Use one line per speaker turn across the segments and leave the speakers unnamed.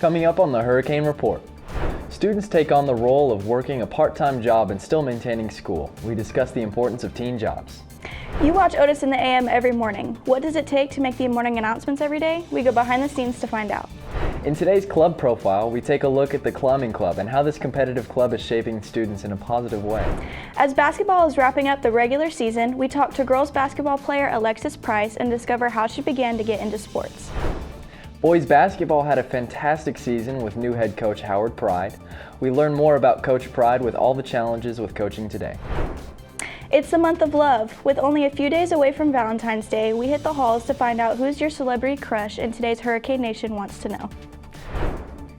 Coming up on the Hurricane Report. Students take on the role of working a part-time job and still maintaining school. We discuss the importance of teen jobs.
You watch Otis in the AM every morning. What does it take to make the morning announcements every day? We go behind the scenes to find out.
In today's club profile, we take a look at the climbing club and how this competitive club is shaping students in a positive way.
As basketball is wrapping up the regular season, we talk to girls basketball player Alexis Price and discover how she began to get into sports.
Boys basketball had a fantastic season with new head coach Howard Pride. We learn more about Coach Pride with all the challenges with coaching today.
It's the month of love. With only a few days away from Valentine's Day, we hit the halls to find out who's your celebrity crush, and today's Hurricane Nation wants to know.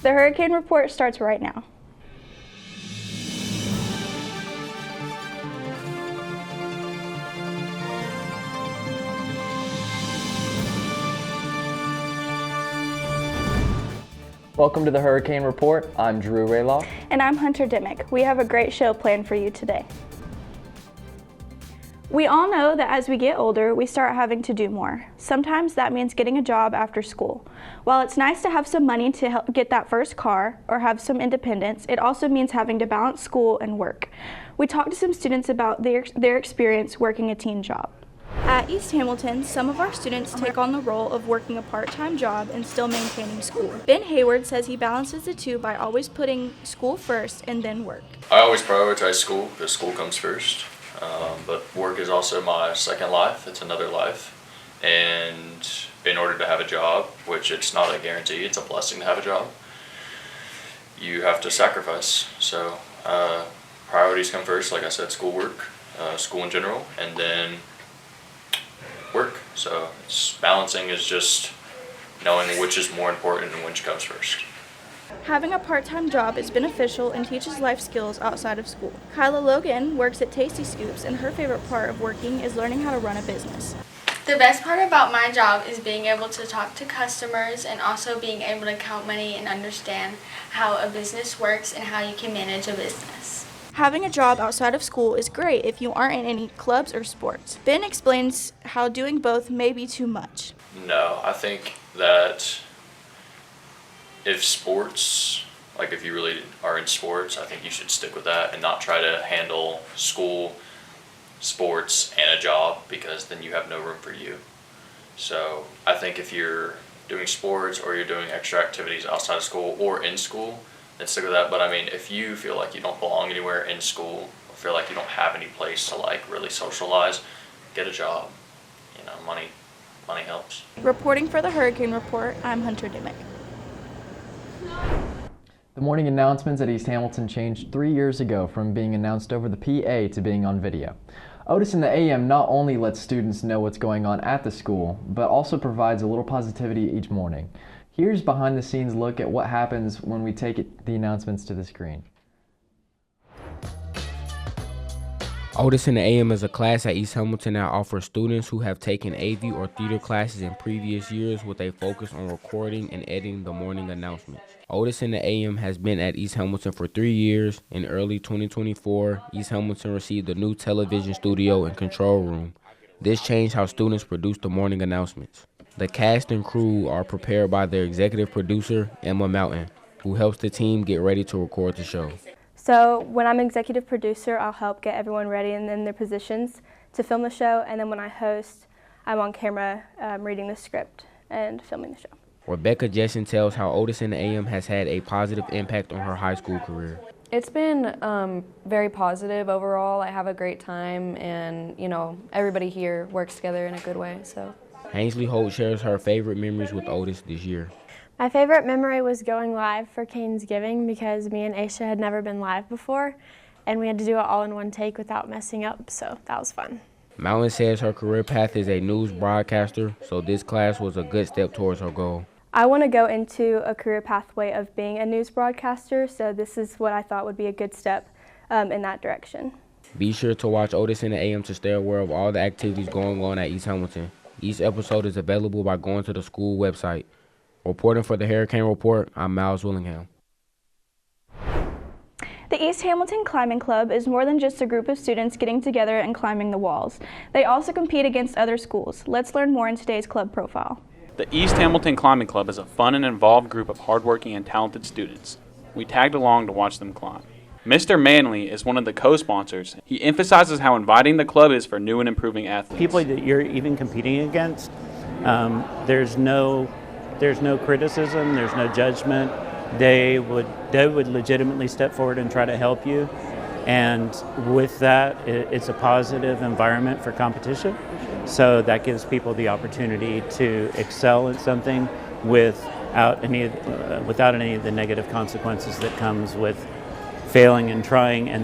The Hurricane Report starts right now.
Welcome to the Hurricane Report. I'm Drew Rayloff.
And I'm Hunter Dimmick. We have a great show planned for you today. We all know that as we get older, we start having to do more. Sometimes that means getting a job after school. While it's nice to have some money to help get that first car or have some independence, it also means having to balance school and work. We talked to some students about their experience working a teen job. At East Hamilton, some of our students take on the role of working a part-time job and still maintaining school. Ben Hayward says he balances the two by always putting school first and then work.
I always prioritize school because school comes first. But work is also my second life. It's another life. And in order to have a job, which it's not a guarantee, it's a blessing to have a job, you have to sacrifice. So priorities come first, like I said, schoolwork, school in general, and then work. So balancing is just knowing which is more important and which comes first.
Having a part-time job is beneficial and teaches life skills outside of school. Kyla Logan works at Tasty Scoops, and her favorite part of working is learning how to run a business.
The best part about my job is being able to talk to customers and also being able to count money and understand how a business works and how you can manage a business.
Having a job outside of school is great if you aren't in any clubs or sports. Ben explains how doing both may be too much.
No, I think that if sports, like if you really are in sports, I think you should stick with that and not try to handle school, sports, and a job, because then you have no room for you. So I think if you're doing sports or you're doing extra activities outside of school or in school, then stick with that. But I mean, if you feel like you don't belong anywhere in school or feel like you don't have any place to like really socialize, get a job. You know, money helps.
Reporting for the Hurricane Report, I'm Hunter Dimmick.
The morning announcements at East Hamilton changed 3 years ago from being announced over the PA to being on video. Otis in the AM not only lets students know what's going on at the school, but also provides a little positivity each morning. Here's behind the scenes look at what happens when we take the announcements to the screen.
Otis in the AM is a class at East Hamilton that offers students who have taken AV or theater classes in previous years with a focus on recording and editing the morning announcements. Otis in the AM has been at East Hamilton for 3 years. In early 2024, East Hamilton received a new television studio and control room. This changed how students produce the morning announcements. The cast and crew are prepared by their executive producer, Emma Mountain, who helps the team get ready to record the show.
So when I'm executive producer, I'll help get everyone ready and in their positions to film the show. And then when I host, I'm on camera reading the script and filming the show.
Rebecca Jessen tells how Otis in the AM has had a positive impact on her high school career.
It's been very positive overall. I have a great time, and everybody here works together in a good way. So
Ainsley Holt shares her favorite memories with Otis this year.
My favorite memory was going live for Cane's Giving because me and Aisha had never been live before, and we had to do it all in one take without messing up, so that was fun.
Mountain says her career path is a news broadcaster, so this class was a good step towards her goal.
I want to go into a career pathway of being a news broadcaster, so this is what I thought would be a good step in that direction.
Be sure to watch Otis in the AM to stay aware of all the activities going on at East Hamilton. Each episode is available by going to the school website. Reporting for the Hurricane Report, I'm Miles Willingham.
The East Hamilton Climbing Club is more than just a group of students getting together and climbing the walls. They also compete against other schools. Let's learn more in today's club profile.
The East Hamilton Climbing Club is a fun and involved group of hardworking and talented students. We tagged along to watch them climb. Mr. Manley is one of the co-sponsors. He emphasizes how inviting the club is for new and improving athletes.
People that you're even competing against, there's no criticism, there's no judgment. They would legitimately step forward and try to help you. And with that, it's a positive environment for competition. So that gives people the opportunity to excel at something without any of the negative consequences that comes with failing and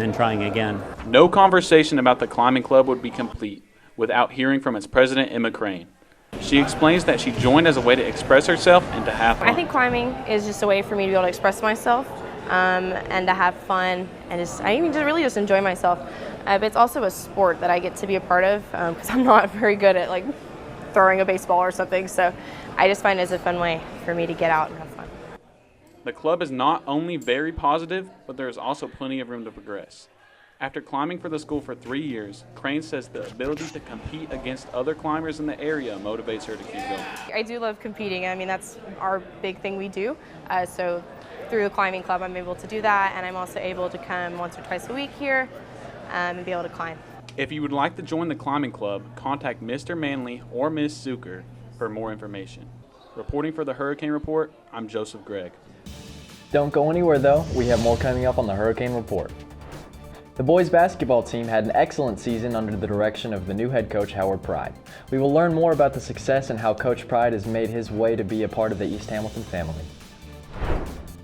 then trying again.
No conversation about the climbing club would be complete without hearing from its president, Emma Crane. She explains that she joined as a way to express herself and to have fun.
I think climbing is just a way for me to be able to express myself and to have fun and really just enjoy myself. But it's also a sport that I get to be a part of because I'm not very good at like throwing a baseball or something. So I just find it as a fun way for me to get out and have fun.
The club is not only very positive, but there is also plenty of room to progress. After climbing for the school for 3 years, Crane says the ability to compete against other climbers in the area motivates her to keep going.
I do love competing. I mean, that's our big thing we do. So through the climbing club, I'm able to do that, and I'm also able to come once or twice a week here and be able to climb.
If you would like to join the climbing club, contact Mr. Manley or Ms. Zucker for more information. Reporting for the Hurricane Report, I'm Joseph Gregg.
Don't go anywhere though, we have more coming up on the Hurricane Report. The boys basketball team had an excellent season under the direction of the new head coach Howard Pride. We will learn more about the success and how Coach Pride has made his way to be a part of the East Hamilton family.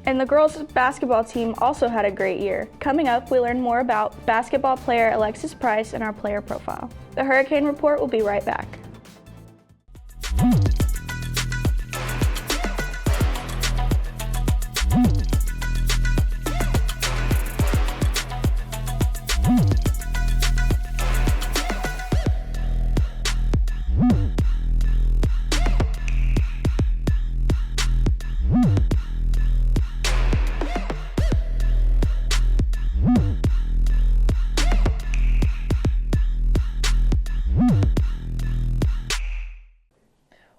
And the girls basketball team also had a great year. Coming up, we learn more about basketball player Alexis Price and our player profile. The Hurricane Report will be right back.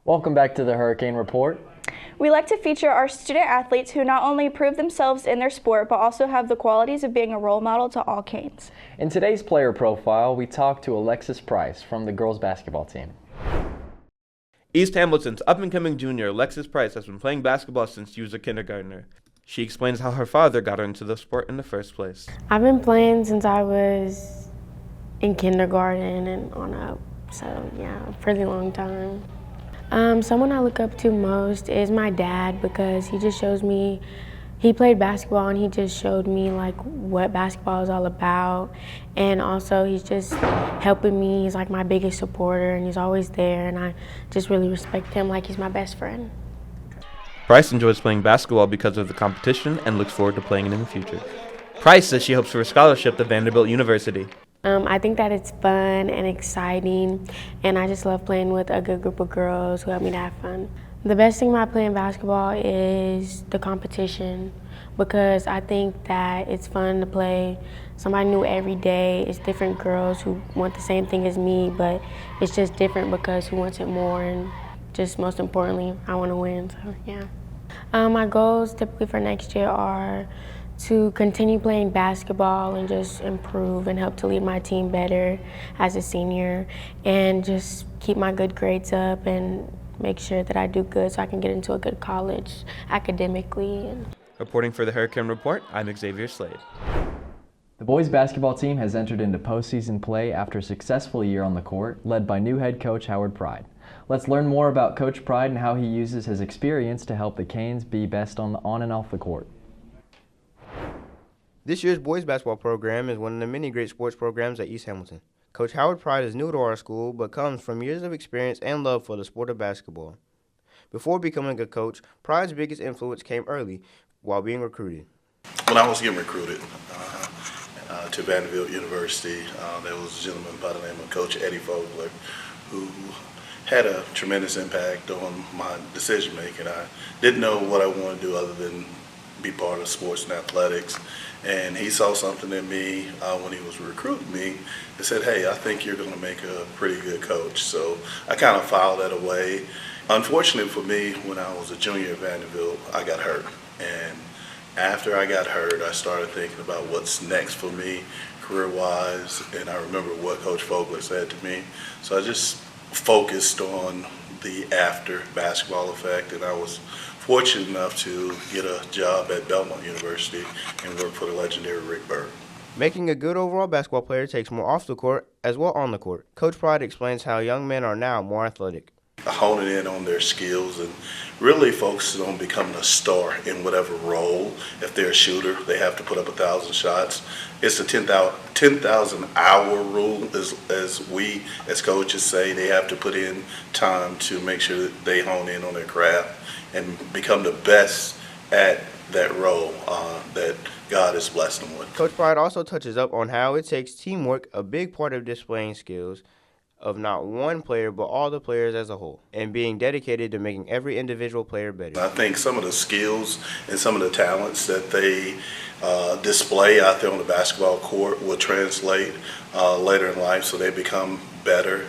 Welcome back to the Hurricane Report.
We like to feature our student athletes who not only prove themselves in their sport, but also have the qualities of being a role model to all Canes.
In today's player profile, we talked to Alexis Price from the girls basketball team.
East Hamilton's up-and-coming junior Alexis Price has been playing basketball since she was a kindergartner. She explains how her father got her into the sport in the first place.
I've been playing since I was in kindergarten and on up, so yeah, a pretty long time. Someone I look up to most is my dad because he just shows me, he played basketball and he just showed me like what basketball is all about, and also he's just helping me. He's like my biggest supporter and he's always there, and I just really respect him like he's my best friend.
Price enjoys playing basketball because of the competition and looks forward to playing it in the future. Price says she hopes for a scholarship to Vanderbilt University.
I think that it's fun and exciting, and I just love playing with a good group of girls who help me to have fun. The best thing about playing basketball is the competition, because I think that it's fun to play somebody new every day. It's different girls who want the same thing as me, but it's just different because who wants it more, and just most importantly, I want to win, so yeah. My goals typically for next year are to continue playing basketball and just improve and help to lead my team better as a senior, and just keep my good grades up and make sure that I do good so I can get into a good college academically.
Reporting for the Hurricane Report, I'm Xavier Slade.
The boys basketball team has entered into postseason play after a successful year on the court, led by new head coach Howard Pride. Let's learn more about Coach Pride and how he uses his experience to help the Canes be best on and off the court.
This year's boys basketball program is one of the many great sports programs at East Hamilton. Coach Howard Pride is new to our school, but comes from years of experience and love for the sport of basketball. Before becoming a coach, Pride's biggest influence came early while being recruited.
When I was getting recruited to Vanderbilt University, there was a gentleman by the name of Coach Eddie Vogler who had a tremendous impact on my decision making. I didn't know what I wanted to do other than be part of sports and athletics, and he saw something in me when he was recruiting me and said, hey, I think you're going to make a pretty good coach. So I kind of filed that away, Unfortunately for me, when I was a junior at Vanderbilt, I got hurt. And after I got hurt, I started thinking about what's next for me career-wise, and I remember what Coach Fogler said to me. So I just focused on the after basketball effect, and I was fortunate enough to get a job at Belmont University and work for the legendary Rick Byrd.
Making a good overall basketball player takes more off the court as well on the court. Coach Pride explains how young men are now more athletic.
Honing in on their skills and really focusing on becoming a star in whatever role. If they're a shooter, they have to put up 1,000 shots. It's the 10,000 hour rule, as we as coaches say. They have to put in time to make sure that they hone in on their craft and become the best at that role that God has blessed them with.
Coach Pride also touches up on how it takes teamwork, a big part of displaying skills of not one player but all the players as a whole, and being dedicated to making every individual player better.
I think some of the skills and some of the talents that they display out there on the basketball court will translate later in life, so they become better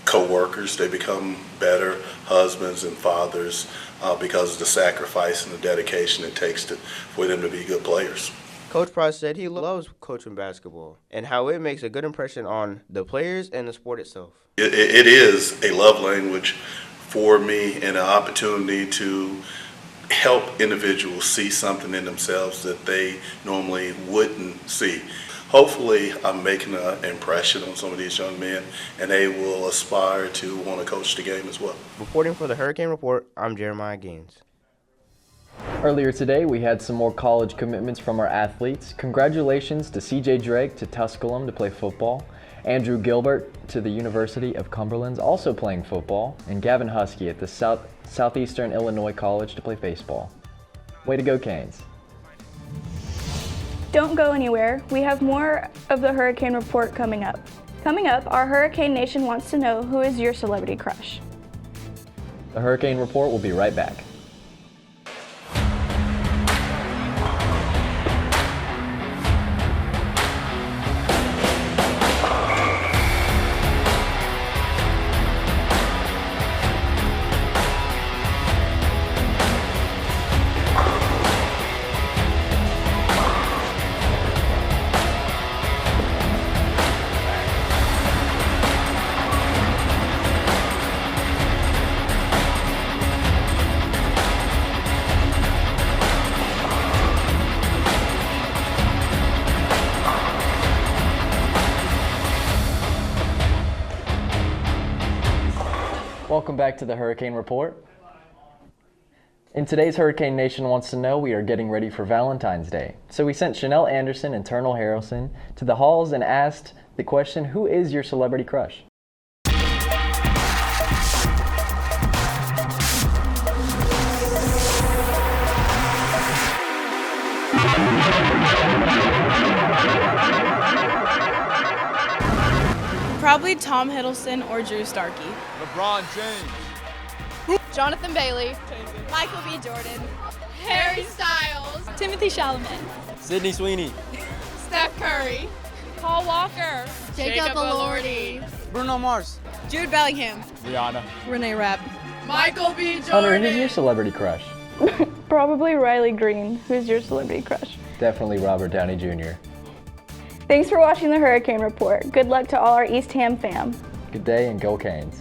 co-workers, they become better husbands and fathers because of the sacrifice and the dedication it takes for them to be good players.
Coach Price said he loves coaching basketball and how it makes a good impression on the players and the sport itself.
It is a love language for me and an opportunity to help individuals see something in themselves that they normally wouldn't see. Hopefully, I'm making an impression on some of these young men, and they will aspire to want to coach the game as well.
Reporting for the Hurricane Report, I'm Jeremiah Gaines.
Earlier today, we had some more college commitments from our athletes. Congratulations to CJ Drake to Tusculum to play football, Andrew Gilbert to the University of Cumberland's also playing football, and Gavin Husky at the Southeastern Illinois College to play baseball. Way to go, Canes.
Don't go anywhere. We have more of the Hurricane Report coming up. Coming up, our Hurricane Nation wants to know who is your celebrity crush.
The Hurricane Report will be right back. Welcome back to the Hurricane Report. In today's Hurricane Nation Wants to Know, we are getting ready for Valentine's Day. So we sent Chanel Anderson and Ternal Harrelson to the halls and asked the question, who is your celebrity crush?
Probably Tom Hiddleston or Drew Starkey.
LeBron James.
Jonathan Bailey. Michael B. Jordan. Harry Styles. Timothy Chalamet.
Sydney Sweeney.
Steph Curry. Paul Walker. Jacob Elordi.
Bruno Mars.
Jude Bellingham.
Rihanna.
Renee Rapp. Michael B. Jordan.
Hunter, who's your celebrity crush?
Probably Riley Green. Who's your celebrity crush?
Definitely Robert Downey Jr.
Thanks for watching the Hurricane Report. Good luck to all our East Ham fam.
Good day and go Canes.